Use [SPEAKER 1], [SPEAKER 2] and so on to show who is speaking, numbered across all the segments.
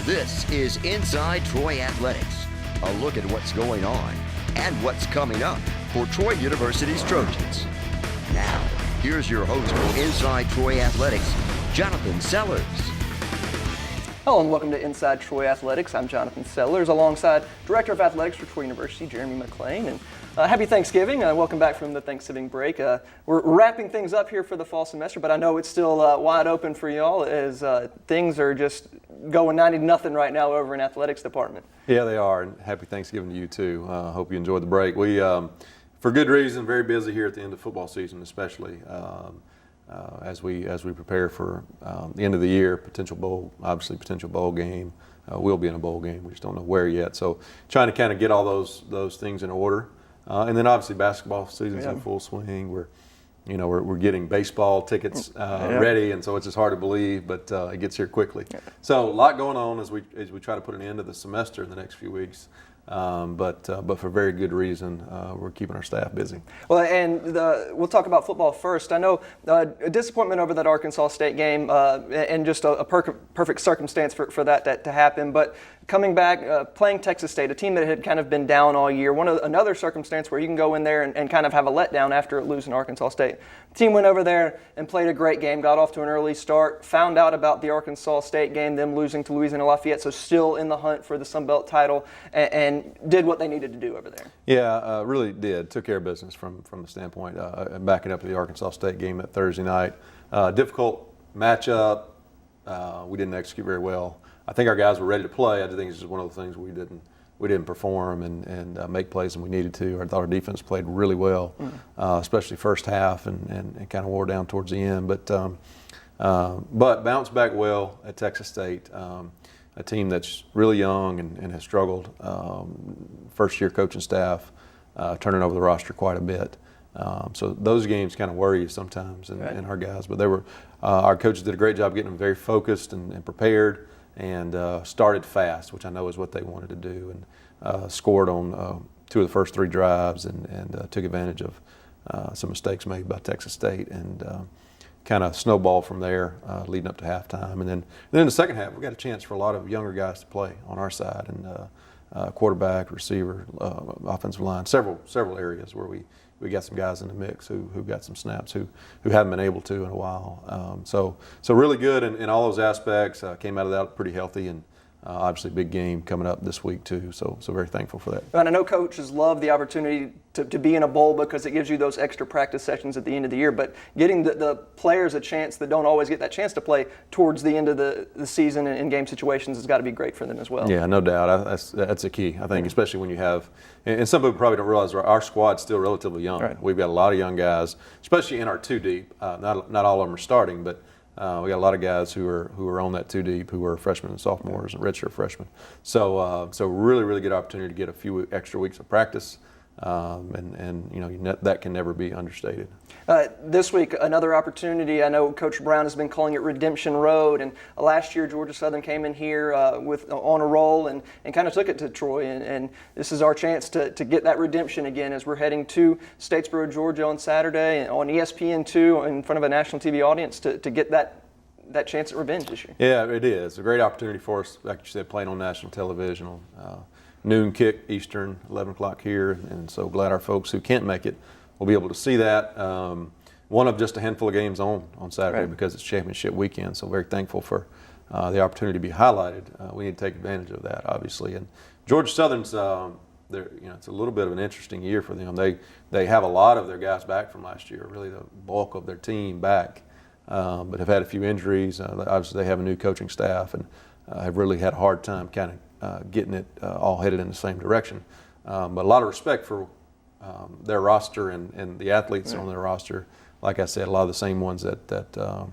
[SPEAKER 1] This is Inside Troy Athletics, a look at what's going on and what's coming up for Troy University's Trojans. Now, here's your host for Inside Troy Athletics, Jonathan Sellers.
[SPEAKER 2] Hello and welcome to Inside Troy Athletics. I'm Jonathan Sellers alongside Director of Athletics for Troy University, Jeremy McLean. And happy Thanksgiving. Welcome back from the Thanksgiving break. We're wrapping things up here for the fall semester, but I know it's still wide open for y'all as things are just going 90-0 right now over in athletics department.
[SPEAKER 3] Yeah, they are, and happy Thanksgiving to you too. Hope you enjoyed the break. We, for good reason, very busy here at the end of football season, especially as we prepare for the end of the year, potential bowl game. We'll be in a bowl game. We just don't know where yet. So trying to kind of get all those things in order, and then obviously basketball season's in full swing. We're getting baseball tickets ready, and so it's just hard to believe, but it gets here quickly. Yeah. So a lot going on as we try to put an end to the semester in the next few weeks. But for very good reason, we're keeping our staff busy.
[SPEAKER 2] Well, and we'll talk about football first. I know a disappointment over that Arkansas State game, and just a perfect circumstance for that to happen. But coming back, playing Texas State, a team that had kind of been down all year, another circumstance where you can go in there and kind of have a letdown after losing Arkansas State. The team went over there and played a great game, got off to an early start, found out about the Arkansas State game, them losing to Louisiana Lafayette, so still in the hunt for the Sun Belt title, and did what they needed to do over there.
[SPEAKER 3] Yeah, really did. Took care of business from the standpoint, backing up to the Arkansas State game that Thursday night. Difficult matchup. We didn't execute very well. I think our guys were ready to play. I just think it's just one of the things we didn't perform and make plays and we needed to. I thought our defense played really well, especially first half and kind of wore down towards the end. But bounced back well at Texas State. A team that's really young and has struggled. First-year coaching staff turning over the roster quite a bit. So those games kind of worry you sometimes, and our guys. But our coaches did a great job getting them very focused and prepared, and started fast, which I know is what they wanted to do, and scored on 2 of the first 3 drives, and took advantage of some mistakes made by Texas State, and kind of snowball from there, leading up to halftime. And then in the second half, we got a chance for a lot of younger guys to play on our side, and quarterback, receiver, offensive line, several areas where we got some guys in the mix who got some snaps who haven't been able to in a while. So really good in all those aspects. Came out of that pretty healthy, and obviously big game coming up this week too. So very thankful for that.
[SPEAKER 2] And I know coaches love the opportunity to be in a bowl because it gives you those extra practice sessions at the end of the year. But getting the players a chance that don't always get that chance to play towards the end of the season in game situations has got to be great for them as well.
[SPEAKER 3] Yeah, no doubt. That's a key, I think, especially when you have, and some people probably don't realize our squad's still relatively young. Right. We've got a lot of young guys, especially in our 2 deep. Not all of them are starting, but we got a lot of guys who are on that 2 deep who are freshmen and sophomores and redshirt freshmen. So really good opportunity to get a few extra weeks of practice, and that can never be understated.
[SPEAKER 2] This week, another opportunity. I know Coach Brown has been calling it Redemption Road, and last year Georgia Southern came in here on a roll and kind of took it to Troy, and this is our chance to get that redemption again as we're heading to Statesboro, Georgia on Saturday and on ESPN2 in front of a national TV audience to get that chance at revenge this year.
[SPEAKER 3] Yeah, it is. It's a great opportunity for us, like you said, playing on national television on noon kick Eastern, 11 o'clock here, and so glad our folks who can't make it will be able to see that. One of just a handful of games on Saturday, right, because it's championship weekend, so very thankful for the opportunity to be highlighted. We need to take advantage of that, obviously. And Georgia Southern's, it's a little bit of an interesting year for them. They have a lot of their guys back from last year, really the bulk of their team back, but have had a few injuries. Obviously, they have a new coaching staff and have really had a hard time kind of getting it all headed in the same direction. But a lot of respect for their roster and the athletes on their roster. Like I said, a lot of the same ones that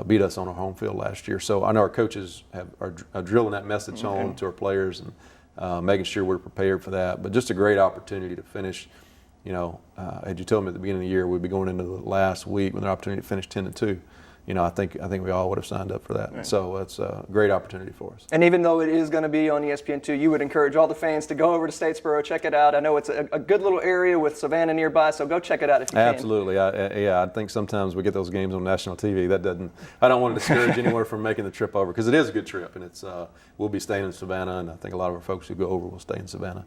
[SPEAKER 3] beat us on our home field last year. So I know our coaches are drilling that message home to our players and making sure we're prepared for that. But just a great opportunity to finish. As you told me at the beginning of the year, we'd be going into the last week with an opportunity to finish 10-2. I think we all would have signed up for that. Right. So it's a great opportunity for us.
[SPEAKER 2] And even though it is going to be on ESPN2, you would encourage all the fans to go over to Statesboro, check it out. I know it's a good little area with Savannah nearby, so go check it out if you can.
[SPEAKER 3] Absolutely. I think sometimes we get those games on national TV. I don't want to discourage anyone from making the trip over, because it is a good trip, and we'll be staying in Savannah, and I think a lot of our folks who go over will stay in Savannah.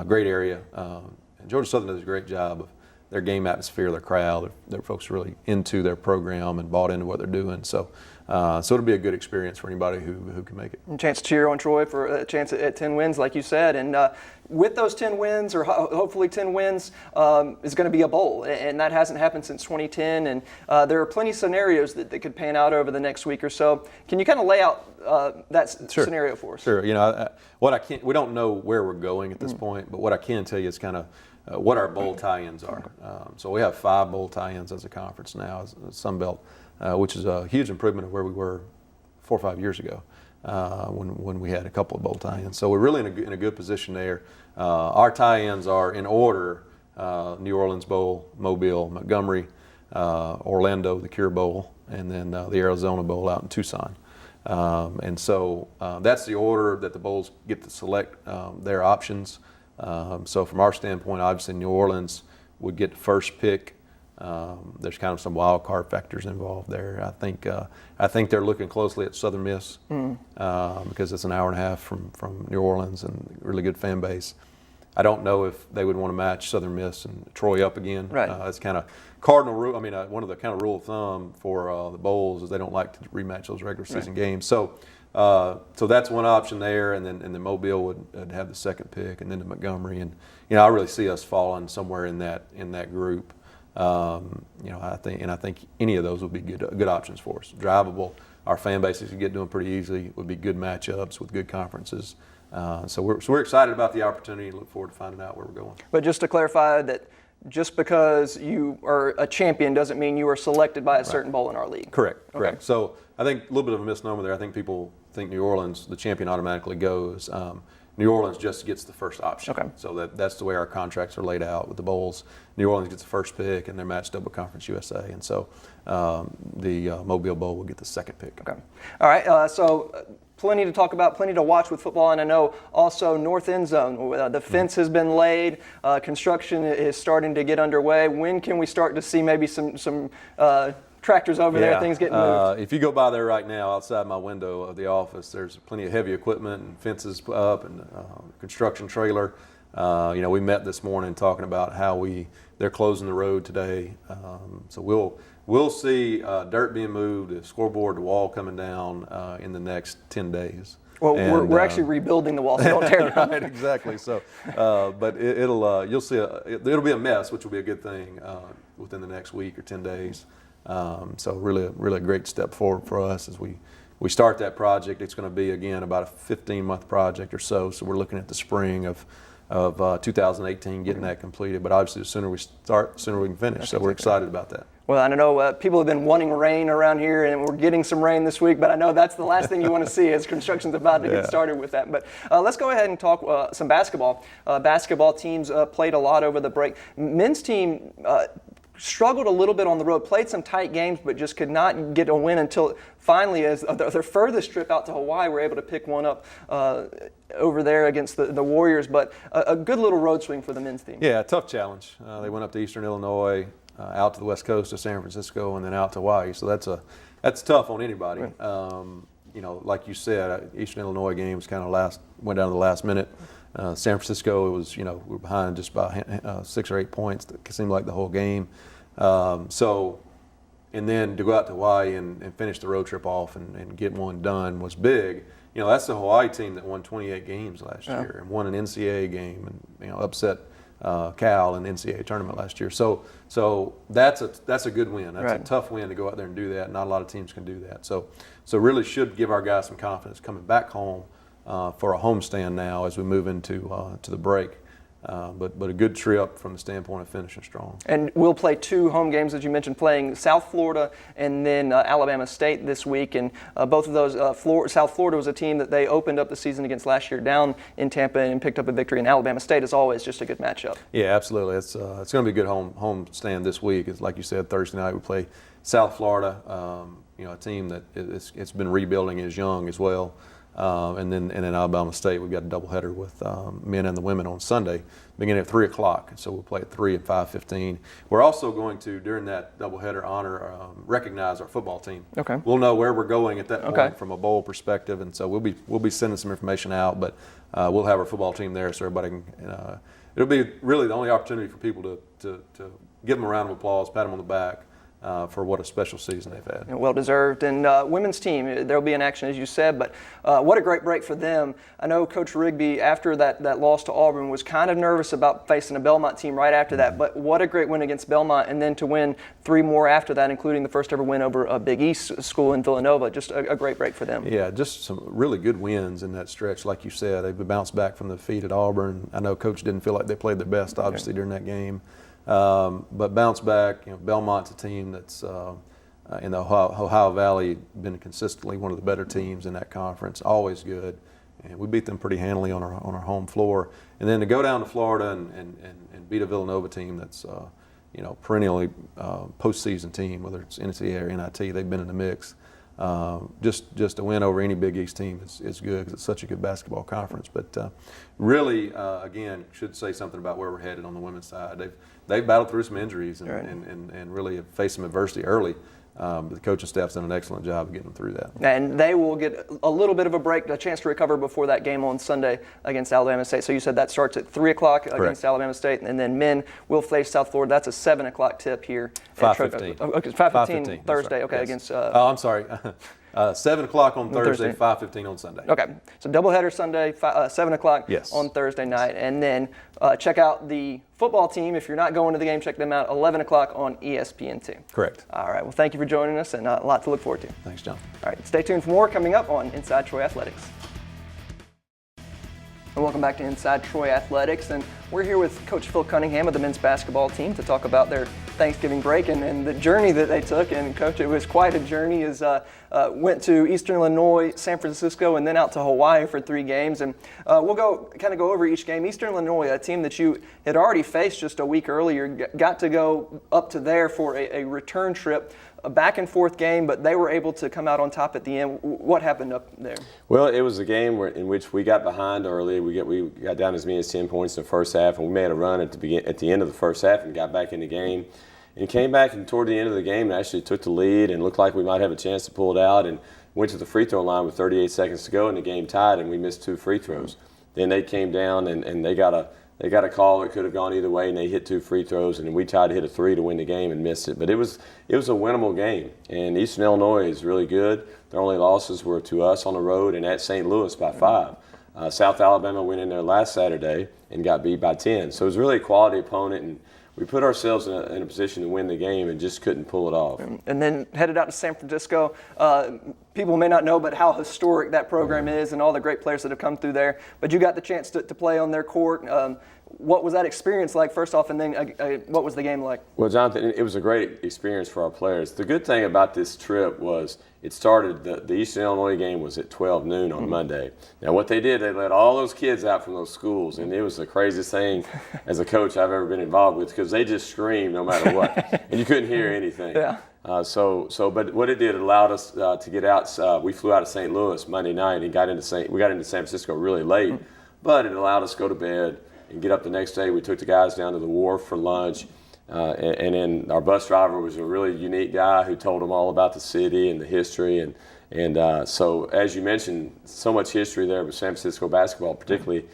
[SPEAKER 3] Great area. And Georgia Southern does a great job of their game atmosphere, their crowd. Their folks are really into their program and bought into what they're doing. So it'll be a good experience for anybody who can make it.
[SPEAKER 2] A chance to cheer on Troy for a chance at 10 wins, like you said. And with those 10 wins, or hopefully 10 wins, is going to be a bowl. And that hasn't happened since 2010. And there are plenty of scenarios that could pan out over the next week or so. Can you kind of lay out that scenario for us?
[SPEAKER 3] Sure. We don't know where we're going at this point, but what I can tell you is kind of what our bowl tie-ins are. So we have 5 bowl tie-ins as a conference now, as Sun Belt, which is a huge improvement of where we were 4 or 5 years ago when we had a couple of bowl tie-ins. So we're really in a good position there. Our tie-ins are in order: New Orleans Bowl, Mobile, Montgomery, Orlando, the Cure Bowl, and then the Arizona Bowl out in Tucson. And so that's the order that the bowls get to select their options. So from our standpoint, obviously New Orleans would get the first pick. There's kind of some wild card factors involved there. I think they're looking closely at Southern Miss because it's an hour and a half from New Orleans and really good fan base. I don't know if they would want to match Southern Miss and Troy up again.
[SPEAKER 2] Right.
[SPEAKER 3] It's kind of cardinal rule. I mean, one of the kind of rule of thumb for the bowls is they don't like to rematch those regular season games. So that's one option there, and then Mobile would have the second pick, and then to Montgomery, and I really see us falling somewhere in that group. I think any of those would be good options for us. Drivable, our fan bases could get doing pretty easily. Would be good matchups with good conferences. So we're excited about the opportunity and look forward to finding out where we're going.
[SPEAKER 2] But just to clarify that, just because you are a champion doesn't mean you are selected by a certain bowl in our league.
[SPEAKER 3] Correct.
[SPEAKER 2] Okay.
[SPEAKER 3] So I think a little bit of a misnomer there. I think people think New Orleans, the champion, automatically goes. New Orleans just gets the first option.
[SPEAKER 2] Okay.
[SPEAKER 3] So that's the way our contracts are laid out with the bowls. New Orleans gets the first pick, and they're matched up with Conference USA. And so the Mobile Bowl will get the second pick.
[SPEAKER 2] Okay. All right. So plenty to talk about, plenty to watch with football, and I know also North End Zone. The fence has been laid. Construction is starting to get underway. When can we start to see maybe some tractors over there, things getting moved?
[SPEAKER 3] If you go by there right now, outside my window of the office, there's plenty of heavy equipment and fences up and construction trailer. We met this morning talking about how they're closing the road today. So we'll see dirt being moved, the scoreboard, the wall coming down in the next 10 days.
[SPEAKER 2] Well, we're actually rebuilding the wall, so don't tear it down.
[SPEAKER 3] Right, exactly. So, but you'll see it'll be a mess, which will be a good thing within the next week or 10 days. So really a great step forward for us as we start that project. It's going to be, again, about a 15-month project or so. So we're looking at the spring of 2018 getting that completed. But obviously, the sooner we start, the sooner we can finish. So we're excited about that.
[SPEAKER 2] Well, I know people have been wanting rain around here, and we're getting some rain this week, but I know that's the last thing you want to see as construction's about to get started with that. But let's go ahead and talk some basketball. Basketball teams played a lot over the break. Men's team struggled a little bit on the road, played some tight games, but just could not get a win until finally, as their furthest trip out to Hawaii, were able to pick one up over there against the Warriors. But a good little road swing for the men's team.
[SPEAKER 3] Yeah, a tough challenge. They went up to Eastern Illinois, out to the west coast of San Francisco, and then out to Hawaii. So that's tough on anybody. Right. Like you said, Eastern Illinois game was kind of went down to the last minute. San Francisco, it was, we were behind just by 6 or 8 points. It seemed like the whole game. And then to go out to Hawaii and finish the road trip off and get one done was big. That's the Hawaii team that won 28 games last year and won an NCAA game and upset Cal in the NCAA tournament last year. So that's a good win. That's a tough win to go out there and do that. Not a lot of teams can do that. So really should give our guys some confidence coming back home for a homestand now as we move into to the break. But a good trip from the standpoint of finishing strong. And
[SPEAKER 2] we'll play 2 home games, as you mentioned, playing South Florida and then Alabama State this week. And both of those, South Florida was a team that they opened up the season against last year down in Tampa and picked up a victory. And Alabama State is always just a good matchup. Yeah, absolutely. It's going to be a good home stand this week. It's like you said, Thursday night we play South Florida.
[SPEAKER 3] a team that it's been rebuilding, is young as well. And then Alabama State, we've got a doubleheader with men and the women on Sunday, beginning at 3 o'clock. So we'll play at 3 and 5:15. We're also going to, during that doubleheader, recognize our football team.
[SPEAKER 2] Okay.
[SPEAKER 3] We'll know where we're going at that point
[SPEAKER 2] Okay.
[SPEAKER 3] from a bowl perspective, and so we'll be sending some information out. But we'll have our football team there, so everybody can. It'll be really the only opportunity for people to give them a round of applause, pat them on the back. For what a special season they've had.
[SPEAKER 2] Well deserved. And women's team, there'll be an action, as you said, but what a great break for them. I know Coach Rigby, after that loss to Auburn, was kind of nervous about facing a Belmont team right after that, but what a great win against Belmont, and then to win 3 more after that, including the first ever win over a Big East school in Villanova. Just a great break for them.
[SPEAKER 3] Yeah, just some really good wins in that stretch. Like you said, they've bounced back from the defeat at Auburn. I know Coach didn't feel like they played their best, obviously, during that game. But bounce back. Belmont's a team that's in the Ohio Valley been consistently one of the better teams in that conference. Always good, and we beat them pretty handily on our home floor. And then to go down to Florida and beat a Villanova team that's perennially postseason team, whether it's NCAA or NIT, they've been in the mix. Just a win over any Big East team is good because it's such a good basketball conference. But really, again, should say something about where we're headed on the women's side. They've battled through some injuries and really have faced some adversity early. The coaching staff's done an excellent job of getting them through that.
[SPEAKER 2] And they will get a little bit of a break, a chance to recover before that game on Sunday against Alabama State. So you said that starts at 3 o'clock against Alabama State, and then men will face South Florida. That's a 7 o'clock tip here.
[SPEAKER 3] 5:15.
[SPEAKER 2] Okay, 5:15 Thursday. Right. Okay, yes. Against.
[SPEAKER 3] I'm sorry. 7 o'clock on Thursday, 5:15 on Sunday.
[SPEAKER 2] Okay, so doubleheader Sunday, 7 o'clock on Thursday night. And then check out the football team. If you're not going to the game, check them out, 11 o'clock on ESPN2.
[SPEAKER 3] Correct.
[SPEAKER 2] All right, well, thank you for joining us, and a lot to look forward to.
[SPEAKER 3] Thanks, John.
[SPEAKER 2] All right, stay tuned for more coming up on Inside Troy Athletics. And welcome back to Inside Troy Athletics, and we're here with Coach Phil Cunningham of the men's basketball team to talk about their Thanksgiving break and the journey that they took. And Coach, it was quite a journey. As went to Eastern Illinois, San Francisco, and then out to Hawaii for 3 games. And we'll go over each game. Eastern Illinois, a team that you had already faced just a week earlier, got to go up to there for a return trip. A back and forth game, but they were able to come out on top at the end. What happened up there?
[SPEAKER 4] Well, it was a game in which we got behind early. We got down as many as 10 points in the first half, and we made a run at the end of the first half and got back in the game. And came back and toward the end of the game and actually took the lead and looked like we might have a chance to pull it out, and went to the free throw line with 38 seconds to go, and the game tied, and we missed 2 free throws. Then they came down and they got a call that could have gone either way, and they hit 2 free throws, and we tried to hit a 3 to win the game and missed it. But it was a winnable game, and Eastern Illinois is really good. Their only losses were to us on the road and at St. Louis by 5. South Alabama went in there last Saturday and got beat by 10. So it was really a quality opponent, and we put ourselves in a position to win the game and just couldn't pull it off.
[SPEAKER 2] And then headed out to San Francisco. People may not know, but how historic that program is and all the great players that have come through there. But you got the chance to play on their court. What was that experience like, first off, and then what was the game like?
[SPEAKER 4] Well, Jonathan, it was a great experience for our players. The good thing about this trip was it started, the Eastern Illinois game was at 12 noon on Monday. Now, what they did, they let all those kids out from those schools, and it was the craziest thing as a coach I've ever been involved with, because they just screamed no matter what, and you couldn't hear anything.
[SPEAKER 2] Yeah.
[SPEAKER 4] But what it did, it allowed us to get out. We flew out of St. Louis Monday night and we got into San Francisco really late, but it allowed us to go to bed and get up the next day. We took the guys down to the wharf for lunch, and then our bus driver was a really unique guy who told them all about the city and the history. So as you mentioned, so much history there with San Francisco basketball, particularly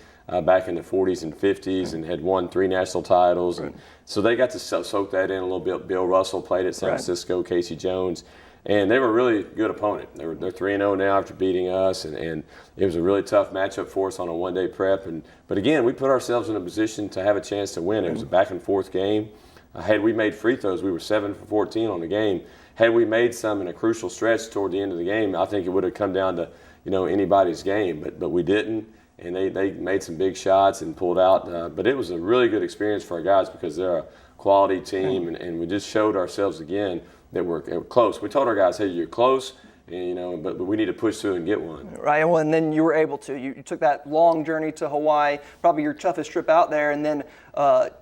[SPEAKER 4] back in the 40s and 50s, and had won 3 national titles. Right. And so they got to soak that in a little bit. Bill Russell played at San Francisco, Casey Jones. And they were a really good opponent. They're 3-0 now after beating us, and it was a really tough matchup for us on a one-day prep. But again, we put ourselves in a position to have a chance to win. It was a back-and-forth game. Had we made free throws, we were 7 for 14 on the game. Had we made some in a crucial stretch toward the end of the game, I think it would have come down to anybody's game. But we didn't, and they made some big shots and pulled out. But it was a really good experience for our guys because they're a quality team, and we just showed ourselves again that we're close. We told our guys, hey, you're close, and, but we need to push through and get one.
[SPEAKER 2] Right, well, and then you were able to. You took that long journey to Hawaii, probably your toughest trip out there, and then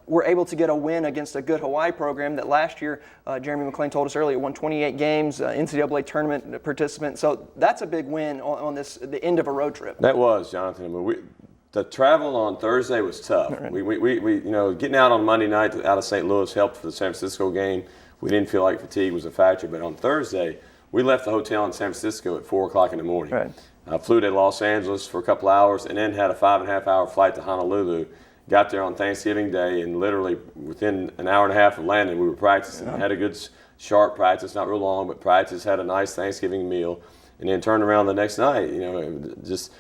[SPEAKER 2] were able to get a win against a good Hawaii program that last year, Jeremy McClain told us earlier, won 28 games, NCAA tournament participant. So that's a big win on the end of a road trip.
[SPEAKER 4] That was, Jonathan. I mean, the travel on Thursday was tough. Right. We getting out on Monday night out of St. Louis helped for the San Francisco game. We didn't feel like fatigue was a factor, but on Thursday, we left the hotel in San Francisco at 4 o'clock in the morning.
[SPEAKER 2] Right.
[SPEAKER 4] Flew to Los Angeles for a couple hours and then had a 5.5-hour flight to Honolulu. Got there on Thanksgiving Day, and literally within an hour and a half of landing, we were practicing. Had a good, sharp practice, not real long, but practice, had a nice Thanksgiving meal, and then turned around the next night, just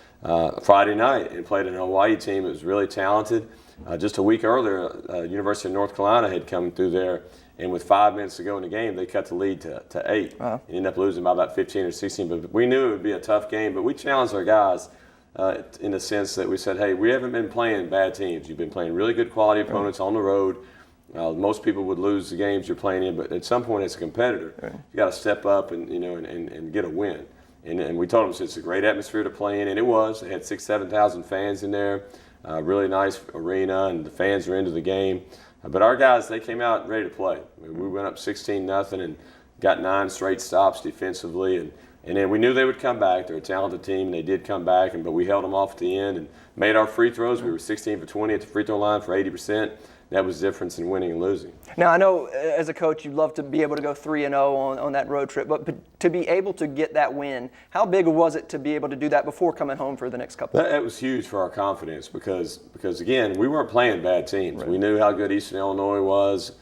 [SPEAKER 4] Friday night, and played in a Hawaii team that was really talented. Just a week earlier, University of North Carolina had come through there, and with 5 minutes to go in the game, they cut the lead to 8. And ended up losing by about 15 or 16. But we knew it would be a tough game. But we challenged our guys in the sense that we said, hey, we haven't been playing bad teams. You've been playing really good quality opponents on the road. Most people would lose the games you're playing in, but at some point as a competitor, you got to step up and and get a win. And we told them it's a great atmosphere to play in, and it was. They had 6,000-7,000 fans in there, really nice arena, and the fans were into the game. But our guys, they came out ready to play. I mean, we went up 16-0 and got 9 straight stops defensively, and then we knew they would come back. They're a talented team, and they did come back, but we held them off at the end and made our free throws. We were 16 for 20 at the free throw line for 80%. That was the difference in winning and losing.
[SPEAKER 2] Now, I know as a coach you'd love to be able to go 3-0 on that road trip, but to be able to get that win, how big was it to be able to do that before coming home for the next couple?
[SPEAKER 4] That was huge for our confidence because again, we weren't playing bad teams. Right. We knew how good Eastern Illinois was.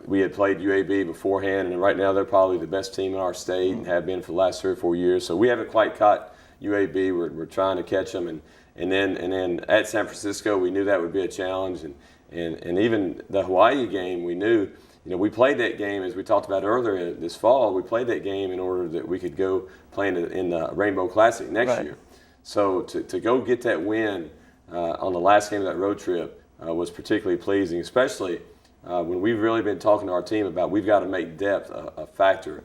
[SPEAKER 4] We had played UAB beforehand, and right now they're probably the best team in our state and have been for the last 3 or 4 years. So we haven't quite caught UAB. We're trying to catch them, and then at San Francisco, we knew that would be a challenge. And even the Hawaii game, we knew, we played that game, as we talked about earlier this fall, we played that game in order that we could go play in the Rainbow Classic next year. So to go get that win on the last game of that road trip was particularly pleasing, especially when we've really been talking to our team about we've got to make depth a factor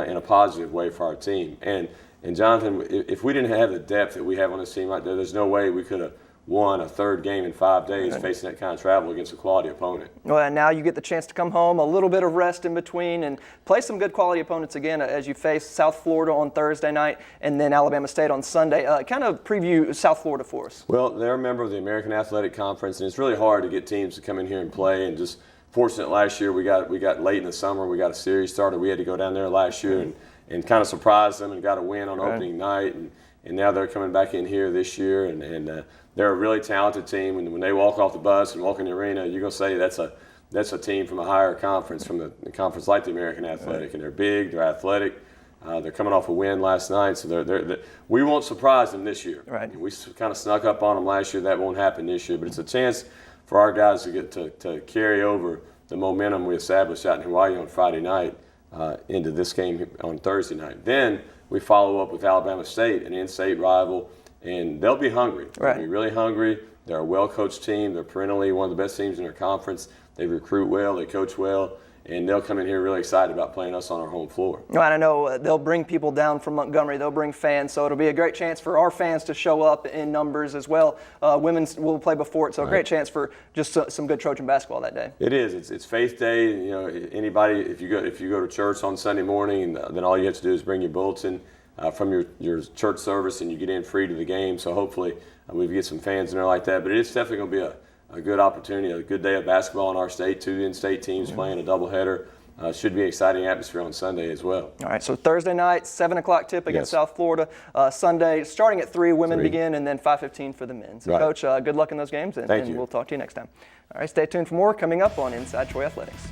[SPEAKER 4] in a positive way for our team. And Jonathan, if we didn't have the depth that we have on this team right there, there's no way we could have won a third game in 5 days facing that kind of travel against a quality opponent.
[SPEAKER 2] Well, and now you get the chance to come home, a little bit of rest in between, and play some good quality opponents again as you face South Florida on Thursday night and then Alabama State on Sunday. Kind of preview South Florida for us.
[SPEAKER 4] Well, they're a member of the American Athletic Conference, and it's really hard to get teams to come in here and play. And just fortunate last year, we got late in the summer, we got a series started. We had to go down there last year and kind of surprise them and got a win on opening night. And now they're coming back in here this year, and they're a really talented team. And when they walk off the bus and walk in the arena, you're going to say that's a team from a higher conference, from the conference like the American Athletic. And they're big, they're athletic. They're coming off a win last night, so we won't surprise them this year.
[SPEAKER 2] Right. We
[SPEAKER 4] kind of snuck up on them last year. That won't happen this year, but it's a chance for our guys to get to carry over the momentum we established out in Hawaii on Friday night into this game on Thursday night. Then we follow up with Alabama State, an in-state rival, and they'll be hungry. They'll be really hungry. They're a well-coached team. They're perennially one of the best teams in their conference. They recruit well, they coach well, and they'll come in here really excited about playing us on our home floor.
[SPEAKER 2] Well, I know they'll bring people down from Montgomery. They'll bring fans, so it'll be a great chance for our fans to show up in numbers as well. Women will play before it, so a great chance for just some good Trojan basketball that day.
[SPEAKER 4] It is. It's Faith Day. Anybody, if you go to church on Sunday morning, then all you have to do is bring your bulletin from your church service, and you get in free to the game. So hopefully we get some fans in there like that. But it's definitely going to be a good opportunity, a good day of basketball in our state. 2 in-state teams playing a doubleheader. Should be an exciting atmosphere on Sunday as well.
[SPEAKER 2] All right, so Thursday night, 7 o'clock tip against South Florida. Sunday, starting at 3, women begin, and then 5:15 for the men. So, Coach, good luck in those games, and we'll talk to you next time. All right, stay tuned for more coming up on Inside Troy Athletics.